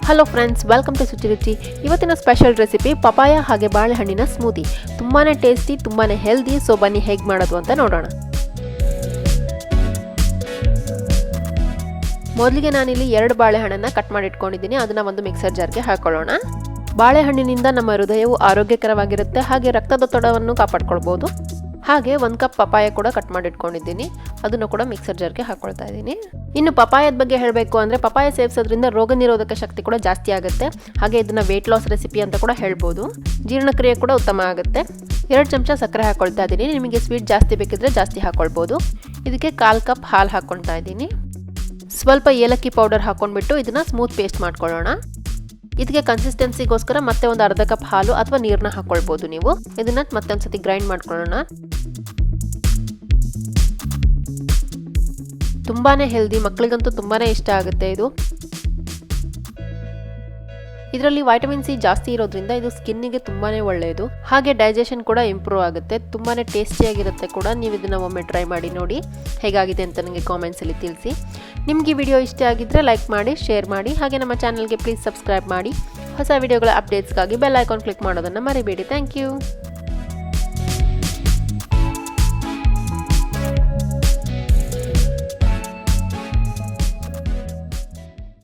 Hello friends, welcome to Suchiruchi. ಇವತ್ತಿನ special recipe papaya ಹಾಗೆ ಬಾಳೆಹಣ್ಣಿನ ಸ್ಮೂದಿ. ತುಂಬಾ ಟೇಸ್ಟಿ, ತುಂಬಾ ಹೆಲ್ದಿ. ಸೊ ಬನ್ನಿ ಹೇಗೆ ಮಾಡೋದು ಅಂತ ನೋಡೋಣ. ಮೊದಲಿಗೆ ನಾನಿಲ್ಲಿ 2 ಬಾಳೆಹಣ್ಣನ್ನು ಕಟ್ ಮಾಡಿ ಇಟ್ಕೊಂಡಿದ್ದೀನಿ. ಅದನ್ನು ಒಂದು ಮಿಕ್ಸರ್ ಜಾರ್ಗೆ ಹಾಕೊಳ್ಳೋಣ. ಬಾಳೆಹಣ್ಣಿನಿಂದ ನಮ್ಮ ಹೃದಯವು ಆರೋಗ್ಯಕರವಾಗಿರುತ್ತೆ, ಹಾಗೆ ರಕ್ತದೊತ್ತಡವನ್ನು ಕಾಪಾಡ್ಕೊಳ್ಬೋದು. ಹಾಗೆ 1 ಕಪ್ ಪಪಾಯ ಕೂಡ ಕಟ್ ಮಾಡಿ ಇಟ್ಕೊಂಡಿದ್ದೀನಿ. ಅದನ್ನು ಕೂಡ ಮಿಕ್ಸರ್ ಜಾರ್ಗೆ ಹಾಕೊಳ್ತಾ ಇದ್ದೀನಿ. ಇನ್ನು ಪಪಾಯದ ಬಗ್ಗೆ ಹೇಳಬೇಕು ಅಂದರೆ, ಪಪಾಯ ಸೇವಿಸೋದ್ರಿಂದ ರೋಗ ನಿರೋಧಕ ಶಕ್ತಿ ಕೂಡ ಜಾಸ್ತಿ ಆಗುತ್ತೆ. ಹಾಗೆ ಇದನ್ನು ವೇಟ್ ಲಾಸ್ ರೆಸಿಪಿ ಅಂತ ಕೂಡ ಹೇಳ್ಬೋದು. ಜೀರ್ಣಕ್ರಿಯೆ ಕೂಡ ಉತ್ತಮ ಆಗುತ್ತೆ. 2 ಚಮಚ ಸಕ್ಕರೆ ಹಾಕೊಳ್ತಾ ಇದ್ದೀನಿ. ನಿಮಗೆ ಸ್ವೀಟ್ ಜಾಸ್ತಿ ಬೇಕಿದ್ರೆ ಜಾಸ್ತಿ ಹಾಕೊಳ್ಬೋದು. ಇದಕ್ಕೆ 1/4 ಕಪ್ ಹಾಲು ಹಾಕ್ಕೊಳ್ತಾ ಇದ್ದೀನಿ. ಸ್ವಲ್ಪ ಏಲಕ್ಕಿ ಪೌಡರ್ ಹಾಕೊಂಡ್ಬಿಟ್ಟು ಇದನ್ನು ಸ್ಮೂತ್ ಪೇಸ್ಟ್ ಮಾಡ್ಕೊಳ್ಳೋಣ. ಇದಕ್ಕೆ ಕನ್ಸಿಸ್ಟೆನ್ಸಿಗೋಸ್ಕರ ಮತ್ತೆ ಒಂದು 1/2 ಕಪ್ ಹಾಲು ಅಥವಾ ನೀರನ್ನ ಹಾಕೊಳ್ಬೋದು ನೀವು. ಇದನ್ನ ಮತ್ತೆ ಒಂದ್ಸತಿ ಗ್ರೈಂಡ್ ಮಾಡ್ಕೊಳ್ಳೋಣ. ತುಂಬಾನೇ ಹೆಲ್ದಿ, ಮಕ್ಕಳಿಗಂತೂ ತುಂಬಾನೇ ಇಷ್ಟ ಆಗುತ್ತೆ ಇದು. ಇದರಲ್ಲಿ ವೈಟಮಿನ್ ಸಿ ಜಾಸ್ತಿ ಇರೋದ್ರಿಂದ ಇದು ಸ್ಕಿನ್ನಿಗೆ ತುಂಬಾನೇ ಒಳ್ಳೆಯದು. ಹಾಗೆ ಡೈಜೆಷನ್ ಕೂಡ ಇಂಪ್ರೂವ್ ಆಗುತ್ತೆ. ತುಂಬಾನೇ ಟೇಸ್ಟಿಯಾಗಿರುತ್ತೆ ಕೂಡ. ನೀವು ಇದನ್ನ ಒಮ್ಮೆ ಟ್ರೈ ಮಾಡಿ ನೋಡಿ ಹೇಗಾಗಿದೆ ಅಂತ ನನಗೆ ಕಾಮೆಂಟ್ಸ್ ಅಲ್ಲಿ ತಿಳಿಸಿ. ನಿಮಗೆ ಈ ವಿಡಿಯೋ ಇಷ್ಟ ಆಗಿದ್ರೆ ಲೈಕ್ ಮಾಡಿ, ಶೇರ್ ಮಾಡಿ. ಹಾಗೆ ನಮ್ಮ ಚಾನಲ್ಗೆ ಪ್ಲೀಸ್ ಸಬ್ಸ್ಕ್ರೈಬ್ ಮಾಡಿ. ಹೊಸ ವಿಡಿಯೋಗಳ ಅಪ್ಡೇಟ್ಸ್ಗಾಗಿ ಬೆಲ್ ಐಕಾನ್ ಕ್ಲಿಕ್ ಮಾಡೋದನ್ನು ಮರಿಬೇಡಿ. Thank you.